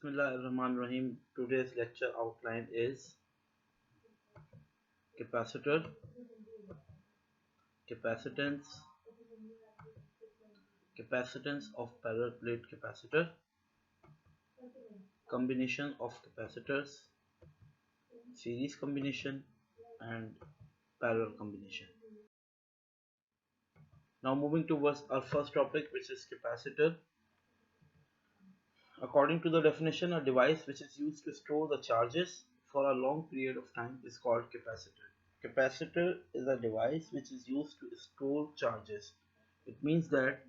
Bismillahirrahmanirrahim. Today's lecture outline is capacitor, capacitance, capacitance of parallel plate capacitor, combination of capacitors, series combination, and parallel combination. Now moving towards our first topic, which is capacitor. According to the definition, a device which is used to store the charges for a long period of time is called capacitor. Capacitor is a device which is used to store charges. It means that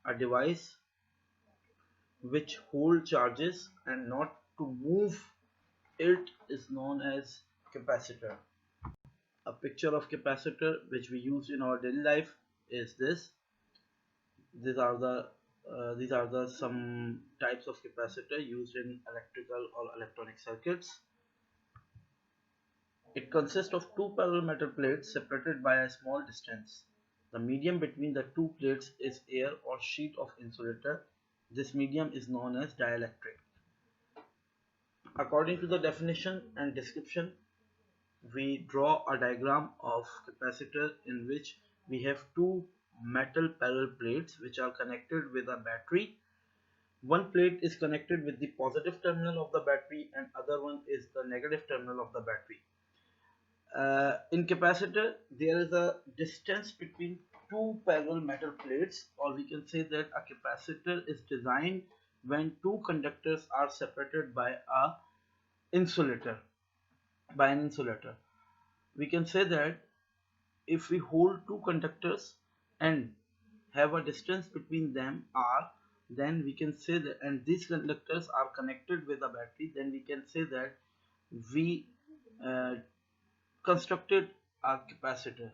a device which hold charges and not to move it is known as capacitor. A picture of capacitor which we use in our daily life is this. These are the some types of capacitor used in electrical or electronic circuits. It consists of two parallel metal plates separated by a small distance. The medium between the two plates is air or sheet of insulator. This medium is known as dielectric. According to the definition and description, we draw a diagram of capacitor in which we have two metal parallel plates which are connected with a battery. One plate is connected with the positive terminal of the battery and other one is the negative terminal of the battery. In capacitor, there is a distance between two parallel metal plates, or we can say that a capacitor is designed when two conductors are separated by an insulator. We can say that if we hold two conductors and have a distance between them r, then we can say that, and these conductors are connected with a battery, then we can say that we constructed a capacitor,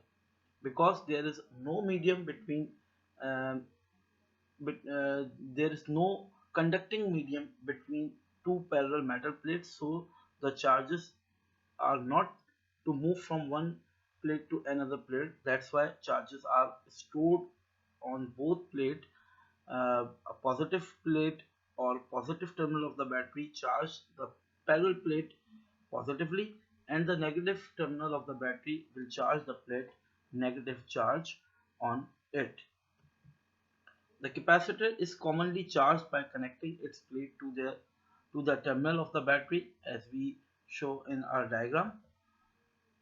because there is no medium between there is no conducting medium between two parallel metal plates, so the charges are not to move from one plate to another plate. That's why charges are stored on both plate. A positive plate or positive terminal of the battery charge the parallel plate positively, and the negative terminal of the battery will charge the plate negative charge on it. The capacitor is commonly charged by connecting its plate to the terminal of the battery, as we show in our diagram.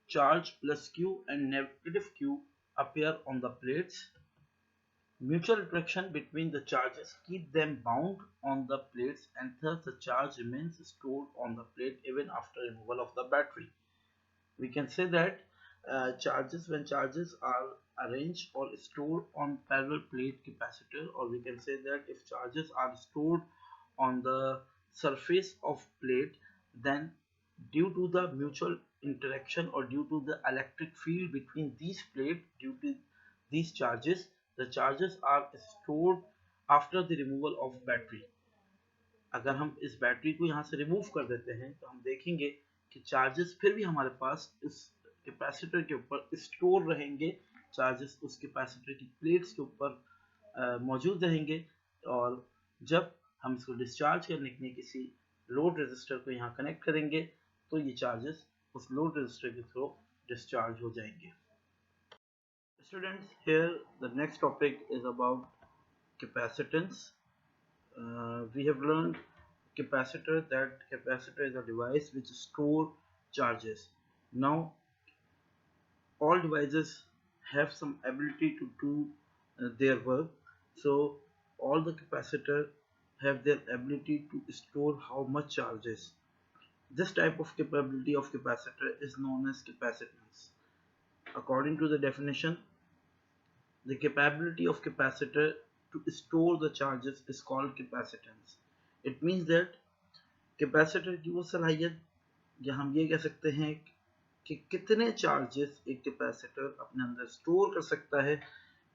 Charge plus Q and negative Q appear on the plates. Mutual attraction between the charges keep them bound on the plates, and thus the charge remains stored on the plate even after removal of the battery. We can say that when charges are arranged or stored on parallel plate capacitor, or we can say that if charges are stored on the surface of plate, then due to the mutual interaction or due to the electric field between these plates, due to these charges, the charges are stored after the removal of battery. अगर हम इस battery को यहाँ से remove कर देते हैं तो हम देखेंगे कि चार्जेस फिर भी हमारे पास इस कैपेसिटर के ऊपर स्टोर रहेंगे. चार्जेस उस कैपेसिटर की प्लेट्स के ऊपर मौजूद रहेंगे, और जब हम इसको डिस्चार्ज करने के लिए किसी लोड रेजिस्टर को यहाँ कनेक्ट करेंगे तो ये चार्जेस उस लोड रेजिस्टर के थ्रू डिस्चार्ज हो जाएंगे. Students, here the next topic is about capacitance. We have learned that capacitor is a device which stores charges. Now all devices have some ability to do their work, so all the capacitor have their ability to store how much charges. This type of capability of capacitor is known as capacitance. According to the definition, the capability of capacitor to store the charges is called capacitance. It means that capacitor की वो सलाहियत, या हम ये कह सकते हैं कि कितने चार्जेस एक कैपेसिटर अपने अंदर स्टोर कर सकता है,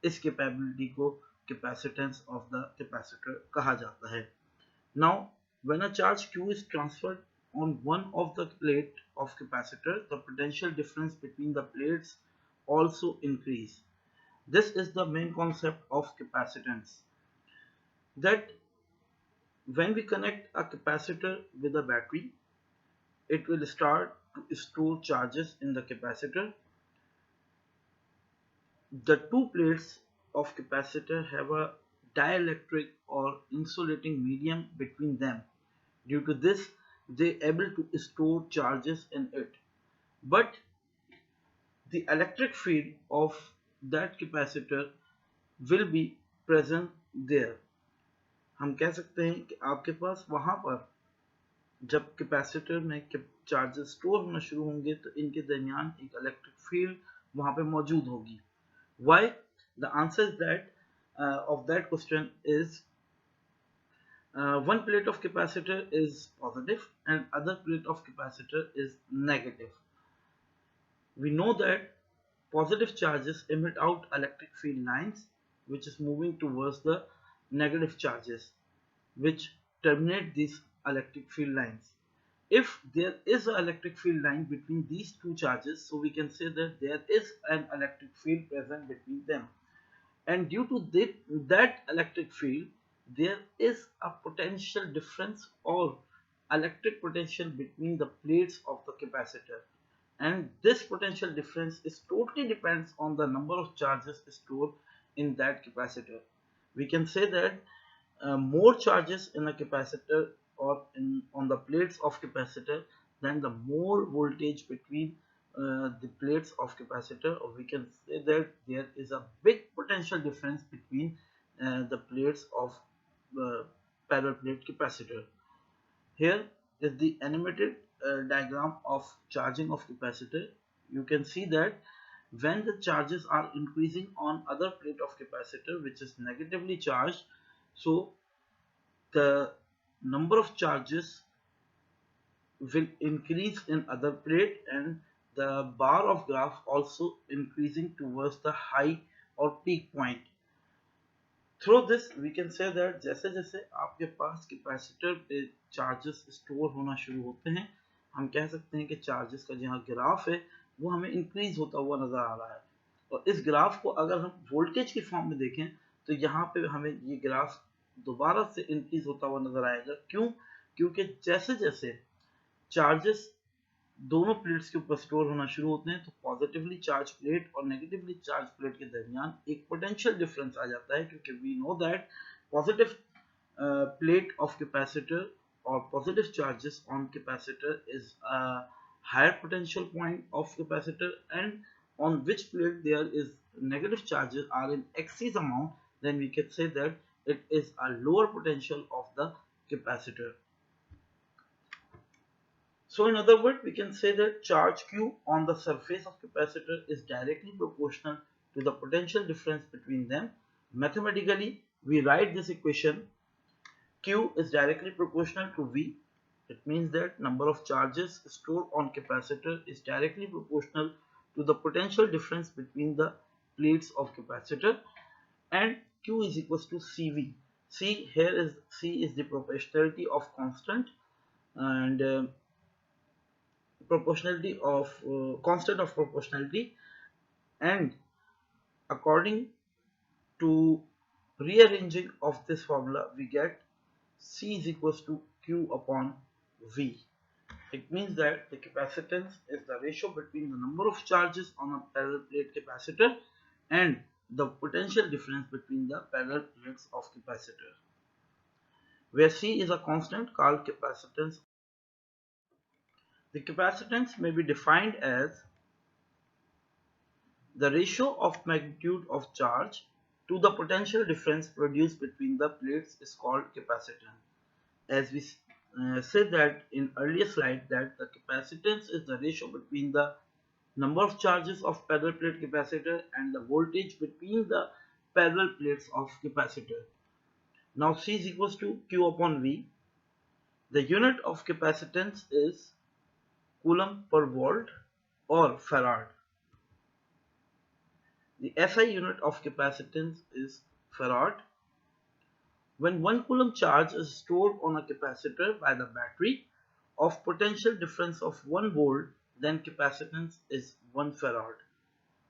इस कैपेबिलिटी को capacitance of the capacitor कहा जाता है. Now, when a charge Q is transferred on one of the plate of capacitor, the potential difference between the plates also increase. This is the main concept of capacitance, that When we connect a capacitor with a battery, it will start to store charges in the capacitor. The two plates of capacitor have a dielectric or insulating medium between them. Due to this, they are able to store charges in it. But the electric field of that capacitor will be present there. हम कह सकते हैं कि आपके पास वहां पर जब capacitor में चार्जेस स्टोर होना शुरू होंगे तो इनके दरमियान एक इलेक्ट्रिक फील्ड वहां पे मौजूद होगी. Why? The answer is that of that question is one plate of capacitor is positive and other plate of capacitor is negative. We know that positive charges emit out electric field lines which is moving towards the negative charges which terminate these electric field lines. If there is an electric field line between these two charges, so we can say that there is an electric field present between them. And due to that electric field, there is a potential difference or electric potential between the plates of the capacitor, and this potential difference is totally depends on the number of charges stored in that capacitor. We can say that more charges in a capacitor or on the plates of capacitor, then the more voltage between the plates of capacitor, or we can say that there is a big potential difference between the plates of parallel plate capacitor. Here is the animated diagram of charging of capacitor. You can see that when the charges are increasing on other plate of capacitor which is negatively charged, so the number of charges will increase in other plate and the bar of graph also increasing towards the high or peak point. Through this we can say that जैसे जैसे आपके पास capacitor पे charges store होना शुरू होते हैं, हम कह सकते हैं कि चार्जेस का जहाँ ग्राफ है वो हमें इंक्रीज होता हुआ नजर आ रहा है. और इस ग्राफ को अगर हम वोल्टेज की फॉर्म में देखें तो यहाँ पे हमें ये ग्राफ दोबारा से इंक्रीज होता हुआ नजर आएगा. क्यों? क्योंकि जैसे जैसे चार्जेस दोनों प्लेट्स के ऊपर स्टोर होना शुरू होते हैं तो पॉजिटिवली चार्ज प्लेट और नेगेटिवली चार्ज प्लेट के दरमियान एक पोटेंशियल डिफरेंस आ जाता है, क्योंकि we know that positive plate of capacitor or positive charges on capacitor is a higher potential point of capacitor, and on which plate there is negative charges are in excess amount, then we can say that it is a lower potential of the capacitor. So in other words, we can say that charge Q on the surface of capacitor is directly proportional to the potential difference between them. Mathematically, we write this equation: Q is directly proportional to V. It means that number of charges stored on capacitor is directly proportional to the potential difference between the plates of capacitor, and Q is equals to CV. C is the proportionality of constant, and proportionality of constant of proportionality, and according to rearranging of this formula we get C is equals to Q upon V. It means that the capacitance is the ratio between the number of charges on a parallel plate capacitor and the potential difference between the parallel plates of capacitor, where C is a constant called capacitance. The capacitance may be defined as the ratio of magnitude of charge to the potential difference produced between the plates is called capacitance. As we said that in earlier slide, that the capacitance is the ratio between the number of charges of parallel plate capacitor and the voltage between the parallel plates of capacitor. Now C is equals to Q upon V. The unit of capacitance is coulomb per volt or farad. The SI unit of capacitance is farad. When 1 coulomb charge is stored on a capacitor by the battery of potential difference of 1 volt, then capacitance is 1 farad.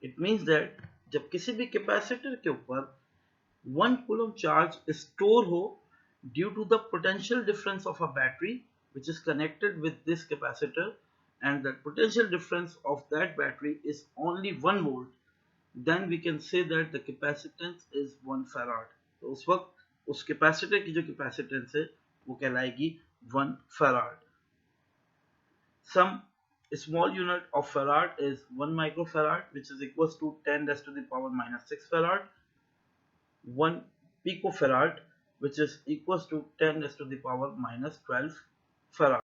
It means that जब किसी भी capacitor के ऊपर 1 coulomb charge store हो due to the potential difference of a battery which is connected with this capacitor, and the potential difference of that battery is only 1 volt, then we can say that the capacitance is 1 farad. तो उस वक्त उस capacitor की जो capacitance है वो कहलाएगी 1 farad. Some small unit of farad is 1 microfarad, which is equals to 10 raised to the power minus 6 farad. 1 picofarad, which is equals to 10 raised to the power minus 12 farad.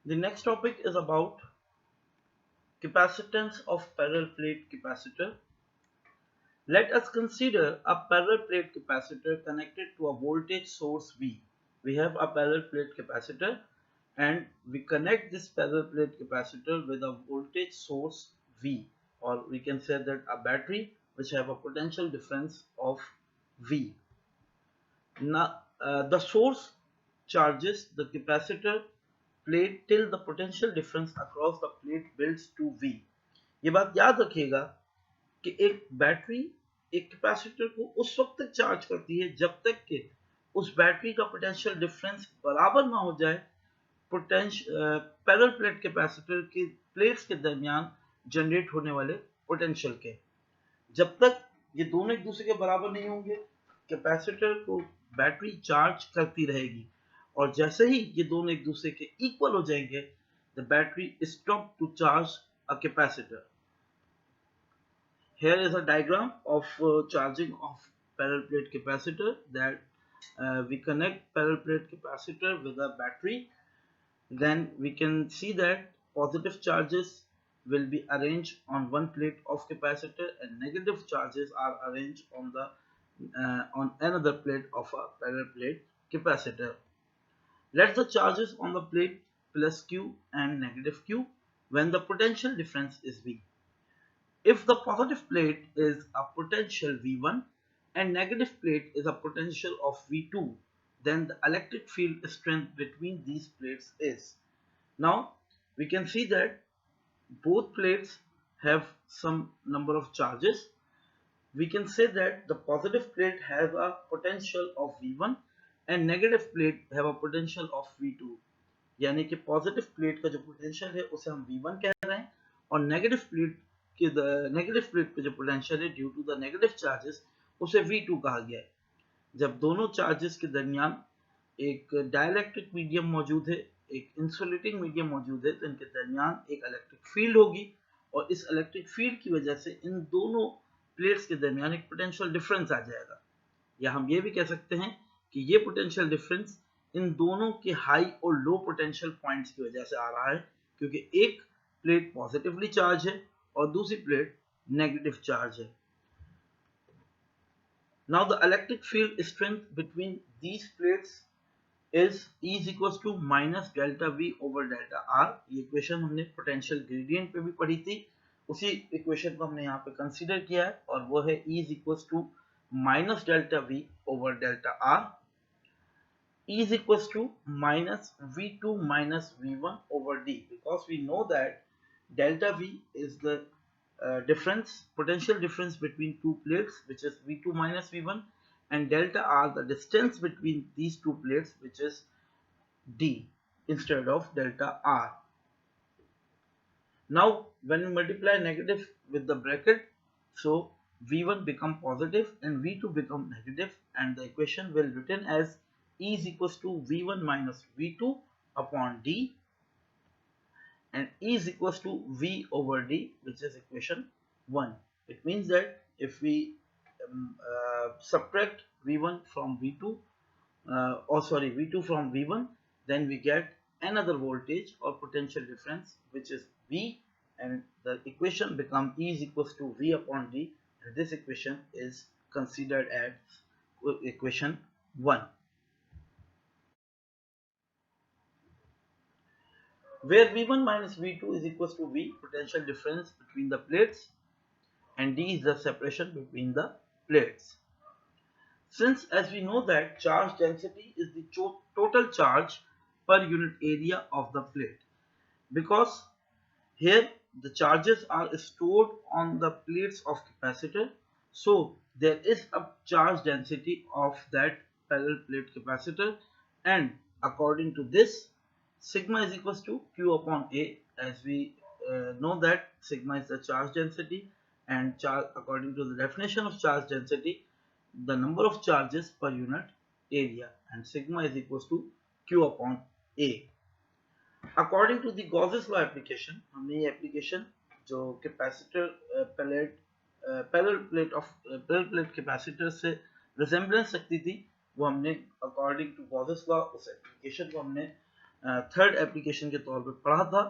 The next topic is about capacitance of parallel plate capacitor. Let us consider a parallel plate capacitor connected to a voltage source V. We have a parallel plate capacitor and we connect this parallel plate capacitor with a voltage source V, or we can say that a battery which have a potential difference of V. Now the source charges the capacitor plate till the potential difference across the plate builds to V. ये बात याद रखिएगा कि एक battery एक capacitor को उस वक्त तक चार्ज करती है जब तक कि उस बैटरी का पोटेंशियल डिफरेंस बराबर ना हो जाए पैरेलल प्लेट कैपेसिटर के प्लेट्स के दरमियान जनरेट होने वाले पोटेंशियल के। जब तक ये दोनों एक दूसरे के बराबर नहीं होंगे कैपेसिटर को बैटरी चार्ज करती रहेगी, और जैसे ही ये दोनों एक दूसरे के इक्वल हो जाएंगे the battery stop to charge a capacitor. Here is a diagram of charging of parallel plate capacitor, that we connect parallel plate capacitor with a battery. Then we can see that positive charges will be arranged on one plate of capacitor and negative charges are arranged on another plate of a parallel plate capacitor. Let the charges on the plate plus Q and negative Q when the potential difference is V. If the positive plate is a potential V1 and negative plate is a potential of V2, then the electric field strength between these plates is. Now we can see that both plates have some number of charges. We can say that the positive plate has a potential of V1 and negative plate have a potential of V2. यानी कि positive plate का जो potential है उसे हम V1 कह रहे हैं और नेगेटिव प्लेट पे जो पोटेंशियल है due to the negative charges उसे V2 कहा गया है. जब दोनों चार्जेस के दरमियान एक डाइलेक्ट्रिक मीडियम मौजूद है, एक इंसुलेटिंग मीडियम मौजूद है, तो इनके दरमियान एक इलेक्ट्रिक फील्ड होगी और इस इलेक्ट्रिक फील्ड की वजह से इन दोनों प्लेट्स के दरमियान एक पोटेंशियल डिफरेंस आ जाएगा. या हम ये भी कह सकते हैं कि ये पोटेंशियल डिफरेंस इन दोनों के हाई और लो पोटेंशियल पॉइंट्स की वजह से आ रहा है, क्योंकि एक प्लेट पॉजिटिवली चार्ज है और दूसरी प्लेट नेगेटिव चार्ज है. Now the electric field strength between these plates is E is equals to minus delta V over delta R. ये इक्वेशन हमने पोटेंशियल ग्रेडियंट पे भी पढ़ी थी, उसी इक्वेशन को हमने यहाँ पे कंसीडर किया है और वो है E is equals to minus delta V over delta R. E is equals to minus V2 minus V1 over D, because we know that delta V is the potential difference between two plates, which is V2 minus V1, and delta R the distance between these two plates, which is D instead of delta R. Now when we multiply negative with the bracket, so V1 become positive and V2 become negative, and the equation will written as E is equals to V1 minus V2 upon D, and E is equals to V over D, which is equation 1. It means that if we subtract V1 from V2, V2 from V1, then we get another voltage or potential difference, which is V, and the equation becomes E is equals to V upon D, and this equation is considered as equation 1. Where V1 minus V2 is equals to V, potential difference between the plates, and D is the separation between the plates. Since as we know that charge density is the total charge per unit area of the plate, because here the charges are stored on the plates of capacitor, so there is a charge density of that parallel plate capacitor, and according to this, sigma is equals to Q upon A, as we know that sigma is the charge density, and according to the definition of charge density, the number of charges per unit area, and sigma is equals to Q upon A. According to the Gauss's law application, हमने ये application जो capacitor parallel plate capacitor से resemblance रखती थी, वो हमने according to Gauss's law उस application को हमने थर्ड एप्लीकेशन के तौर पे पढ़ा था,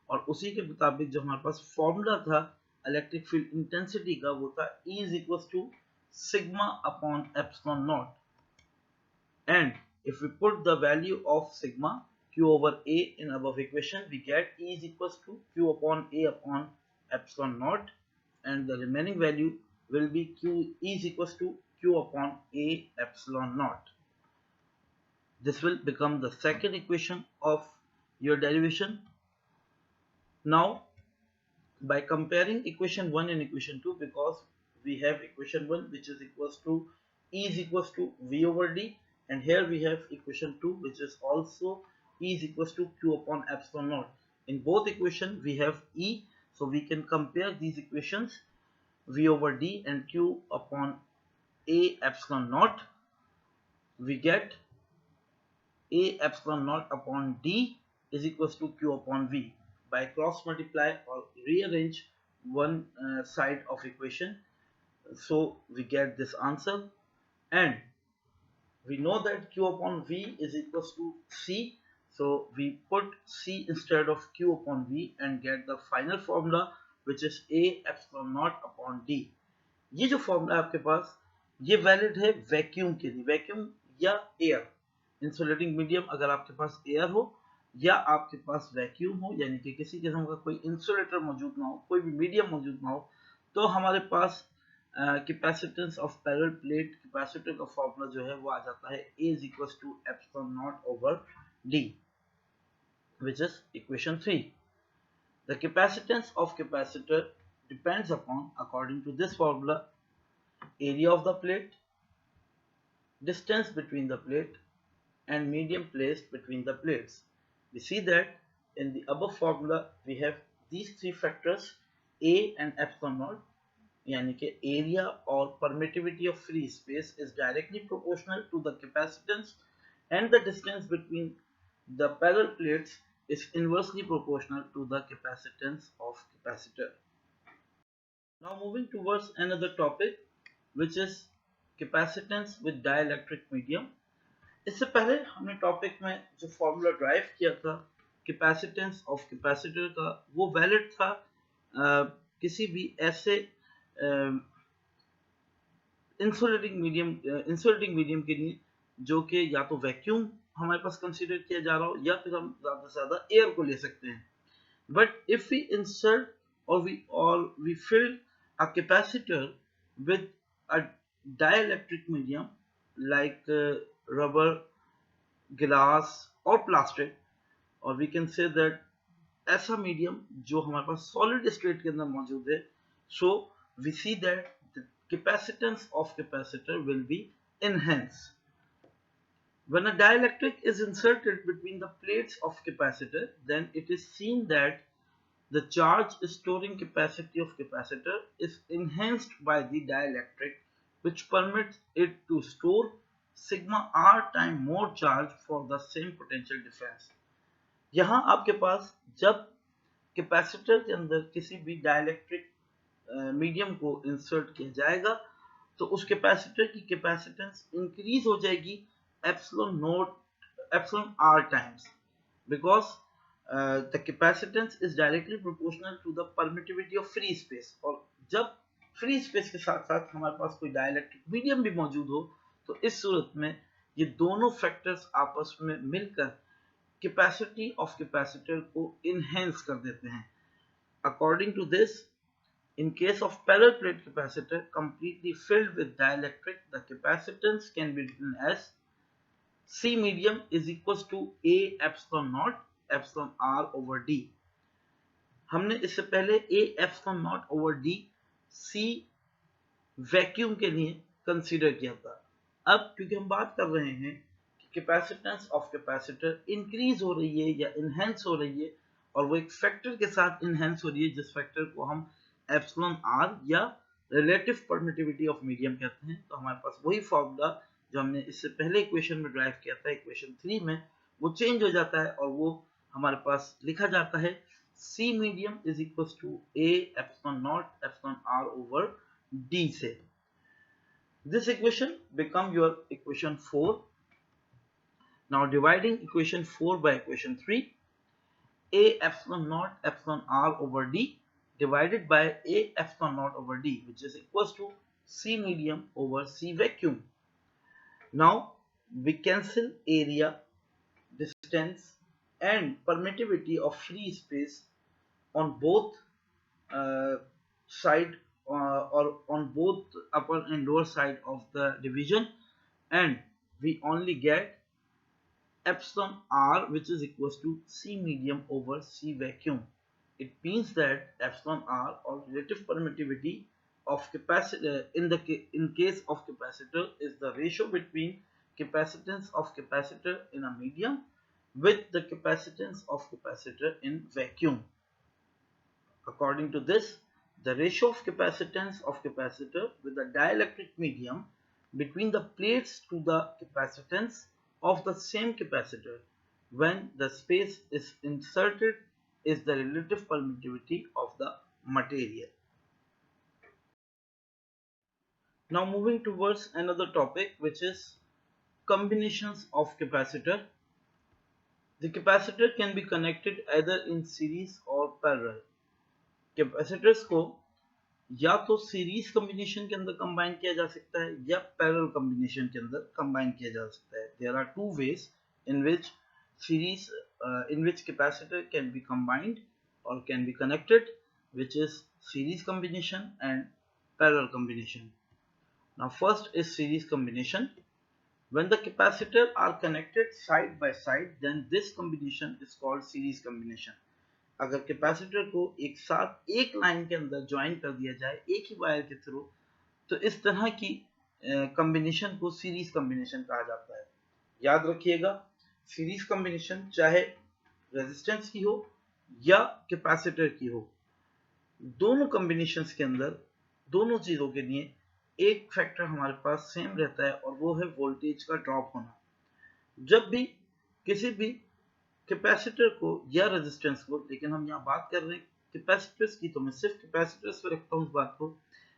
और उसी के मुताबिक जो हमारे पास फॉर्मूला था इलेक्ट्रिक फील्ड इंटेंसिटी का, वो था E is equal to sigma upon epsilon naught, and if we put the value of sigma Q over A in above equation, we get E is equals to Q upon A upon epsilon naught, and the remaining value will be E is equals to Q upon A epsilon naught. This will become the second equation of your derivation. Now, by comparing equation 1 and equation 2, because we have equation 1 which is equals to E is equals to V over D, and here we have equation 2 which is also E is equals to Q upon epsilon naught. In both equations we have E, so we can compare these equations V over D and Q upon A epsilon naught. We get A epsilon naught upon D is equals to Q upon V. By cross multiply or rearrange one side of equation, so we get this answer, and we know that Q upon V is equals to C, so we put C instead of Q upon V and get the final formula which is A epsilon naught upon D. ये जो formula आपके पास, ये valid है vacuum के लिए, vacuum या air, insulating medium अगर आपके पास एयर हो या आपके पास वैक्यूम हो, यानी कि किसी किस्म का कोई इंसुलेटर मौजूद ना हो, कोई भी मीडियम मौजूद ना हो, तो हमारे पास capacitance of parallel plate capacitor का फॉर्मूला जो है वो आ जाता है A is equals to epsilon naught over D, which is equation 3. The capacitance of capacitor depends upon, according to this formula, area of the plate, distance between the plate, and medium placed between the plates. We see that in the above formula we have these three factors A and epsilon naught, यानी कि area और permittivity of free space is directly proportional to the capacitance, and the distance between the parallel plates is inversely proportional to the capacitance of capacitor. Now moving towards another topic which is capacitance with dielectric medium. इससे पहले हमने topic में जो formula drive किया था capacitance of capacitor का, वो valid था किसी भी ऐसे इंसुलेटिंग मीडियम के लिए जो कि या तो वैक्यूम हमारे पास कंसीडर किया जा रहा हो, या फिर हम ज़्यादा से ज़्यादा एयर को ले सकते हैं. बट इफ वी इंसर्ट और we fill a capacitor with a dielectric medium like rubber, glass और प्लास्टिक, और वी कैन से दैट ऐसा मीडियम जो हमारे पास सॉलिड स्टेट के अंदर मौजूद है, so we see that the capacitance of capacitor will be enhanced. When a dielectric is inserted between the plates of capacitor, then it is seen that the charge storing capacity of capacitor is enhanced by the dielectric, which permits it to store sigma r time more charge for the same potential difference. यहाँ आपके पास जब capacitor के अंदर किसी भी dielectric medium को insert किया जाएगा, तो उस कैपेसिटर की कैपेसिटेंस इंक्रीज हो जाएगी epsilon r times, because the capacitance is directly proportional to the permittivity of free space. और जब फ्री स्पेस के साथ साथ हमारे पास कोई डाइलेक्ट्रिक मीडियम भी मौजूद हो, तो इस सूरत में ये दोनों फैक्टर्स आपस में मिलकर कैपेसिटी ऑफ कैपेसिटर को इनहेंस कर देते हैं. According to this, in case of parallel plate capacitor completely filled with dielectric, the capacitance can be written as C medium is equals to A epsilon naught epsilon R over D. हमने इससे पहले A epsilon naught over D C vacuum के लिए consider किया था. अब क्योंकि हम बात कर रहे हैं कि कैपेसिटेंस ऑफ कैपेसिटर इंक्रीज हो रही है या इनहेंस हो रही है, और वो एक फैक्टर के साथ इनहेंस हो रही है जिस फैक्टर को हम एप्सिलॉन आर या रिलेटिव परमिटिविटी ऑफ मीडियम कहते हैं। तो हमारे पास वही फॉर्मूला जो हमने इससे पहले इक्वेशन में ड्राइव किया था, इक्वेशन 3 में, वो चेंज हो जाता है और वो हमारे पास लिखा जाता है C medium is equals to A epsilon naught epsilon R over D से। This equation become your equation 4. Now dividing equation 4 by equation 3, A epsilon naught epsilon R over D divided by A epsilon naught over D, which is equals to C medium over C vacuum. Now we cancel area, distance and permittivity of free space on both uh, side or on both upper and lower side of the division, and we only get epsilon r, which is equals to C medium over C vacuum. It means that epsilon r, or relative permittivity of capacitor in case of capacitor, is the ratio between capacitance of capacitor in a medium with the capacitance of capacitor in vacuum. According to this, the ratio of capacitance of capacitor with the dielectric medium between the plates to the capacitance of the same capacitor when the space is inserted is the relative permittivity of the material. Now moving towards another topic, which is combinations of capacitor. The capacitor can be connected either in series or parallel. Capacitors को या तो series combination के अंदर combine किया जा सकता है या पैरेलल कॉम्बिनेशन के अंदर कंबाइन किया जा सकता है. There are two ways in which series in which capacitor can be combined or can be connected, which is series combination and parallel combination. Now first is series combination. When the capacitor are connected side by side, then this combination is called series combination. अगर capacitor को एक साथ एक line के अंदर join कर दिया जाए एक ही वायर के थ्रू, तो इस तरह की कॉम्बिनेशन को सीरीज कॉम्बिनेशन कहा जाता है. याद रखिएगा, सीरीज कॉम्बिनेशन चाहे रेजिस्टेंस की हो या कैपेसिटर की हो, दोनों कॉम्बिनेशंस के अंदर दोनों चीजों के लिए एक फैक्टर हमारे पास सेम रहता है और वो है वोल्टेज का ड्रॉप होना. जब भी किसी भी कैपेसिटर को या रेजिस्टेंस को, लेकिन हम यहाँ बात कर रहे हैं कैपेसिटर्स की, तो मैं सिर्फ कैपेसिटर्स पे रखता हूँ इस बात को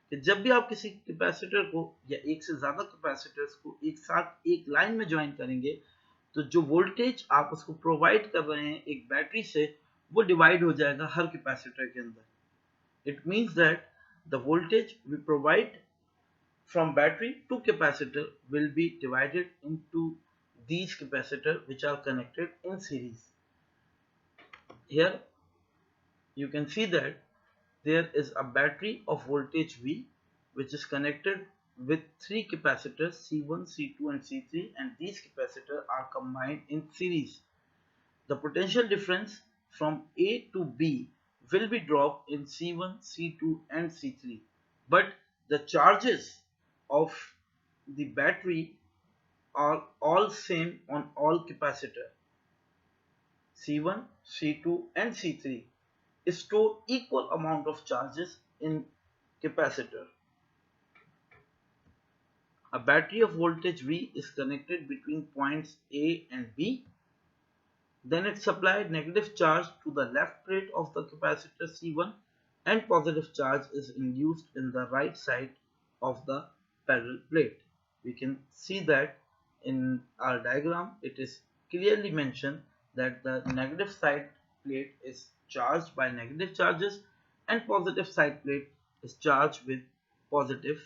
कि जब भी आप किसी कैपेसिटर को या एक से ज्यादा कैपेसिटर्स को एक साथ एक लाइन में ज्वाइन करेंगे, तो जो वोल्टेज आप उसको प्रोवाइड कर रहे हैं एक बैटरी से, वो डिवाइड हो जाएगा हर कैपेसिटर के अंदर. It means that the voltage V provide from battery to capacitor will be divided into these capacitor which are connected in series. Here you can see that there is a battery of voltage V which is connected with three capacitors C1, C2 and C3, and these capacitors are combined in series. The potential difference from A to B will be dropped in C1, C2 and C3, but the charges of the battery are all same on all capacitor. C1, C2 and C3 store equal amount of charges in capacitor. A battery of voltage V is connected between points A and B. Then it supplied negative charge to the left plate of the capacitor C1 and positive charge is induced in the right side of the parallel plate. We can see that in our diagram it is clearly mentioned that the negative side plate is charged by negative charges and positive side plate is charged with positive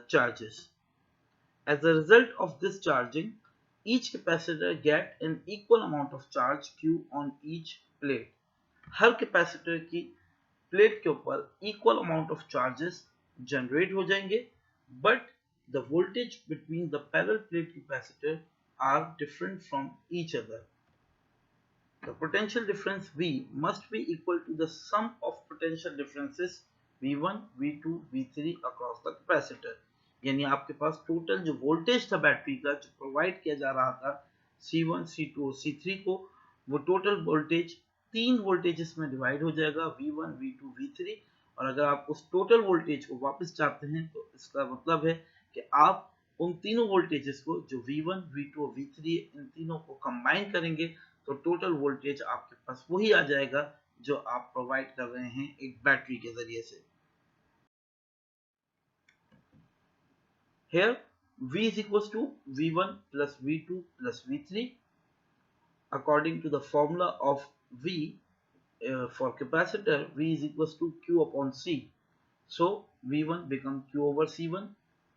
charges. As a result of this charging, each capacitor get an equal amount of charge Q on each plate. Her capacitor की plate के ऊपर equal amount of charges generate हो जाएंगे, but the voltage between the parallel plate capacitor are different from each other. The potential difference V must be equal to the sum of potential differences V1, V2, V3 across the capacitor. यानी आपके पास total जो voltage था battery का जो provide किया जा रहा था C1, C2 और C3 को, वो टोटल वोल्टेज 3 वोल्टेजेस में डिवाइड हो जाएगा, V1, V2, V3। और अगर आप उस टोटल वोल्टेज को वापस चाहते हैं तो इसका मतलब है कि आप उन तीनों वोल्टेजेस को जो V1, V2 और V3 इन तीनों को कंबाइन करेंगे तो टोटल वोल्टेज आपके पास वही आ जाएगा जो आप प्रोवाइड कर रहे हैं एक बैटरी के जरिए से। Here V is equals to V1 plus V2 plus V3 according to the formula of V for capacitor. V is equals to Q upon C. So V1 become Q over C1,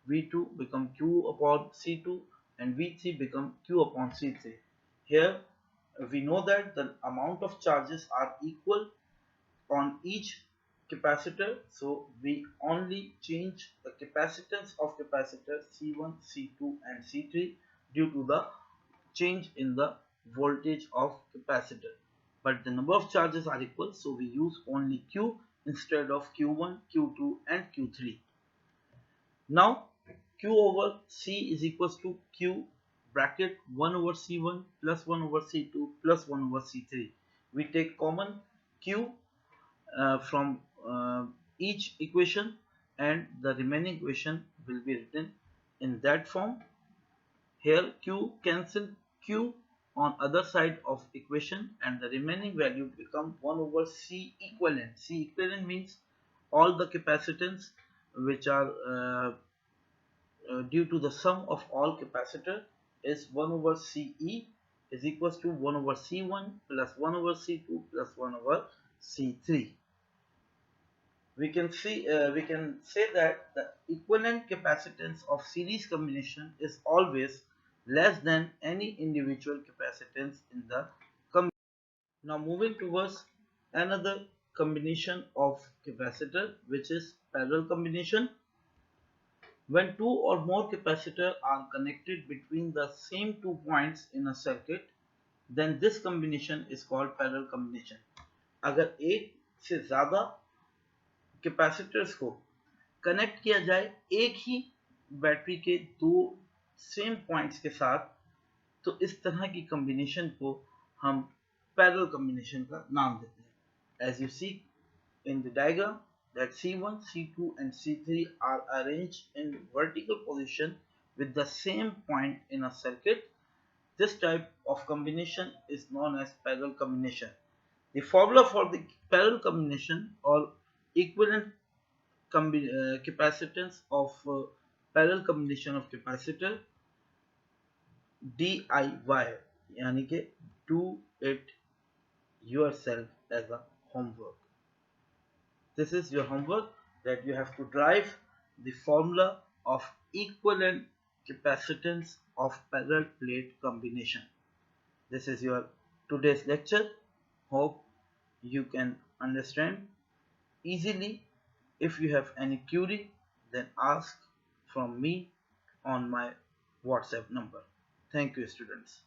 V2 become Q upon C2 and V3 become Q upon C3. Here we know that the amount of charges are equal on each capacitor, so we only change the capacitance of capacitor C1, C2 and C3 due to the change in the voltage of capacitor, but the number of charges are equal, so we use only Q instead of Q1, Q2 and Q3. Now Q over C is equals to Q bracket 1 over C1 plus 1 over C2 plus 1 over C3. We take common Q from each equation and the remaining equation will be written in that form. Here Q cancel Q on other side of equation and the remaining value become 1 over C equivalent. C equivalent means all the capacitance which are due to the sum of all capacitor is 1 over Ce is equals to 1 over C1 plus 1 over C2 plus 1 over C3. We can say that the equivalent capacitance of series combination is always less than any individual capacitance in the combination. Now moving towards another combination of capacitor, which is parallel combination. When two or more capacitors are connected between the same 2 points in a circuit, then this combination is called parallel combination. अगर एक से ज़्यादा capacitors को connect किया जाए एक ही battery के दो सेम पॉइंट्स के साथ, तो इस तरह की कॉम्बिनेशन को हम पैरेलल कॉम्बिनेशन का नाम देते हैं। As you see in the diagram that C1, C2 and C3 are arranged in vertical position with the same point in a circuit. This type of combination is known as parallel combination. The formula for the parallel combination or equivalent capacitance of parallel combination of capacitor DIY, यानी कि do it yourself as a homework. This is your homework, that you have to derive the formula of equivalent capacitance of parallel plate combination. This is your today's lecture. Hope you can understand easily. If you have any query, then ask from me on my WhatsApp number. Thank you, students.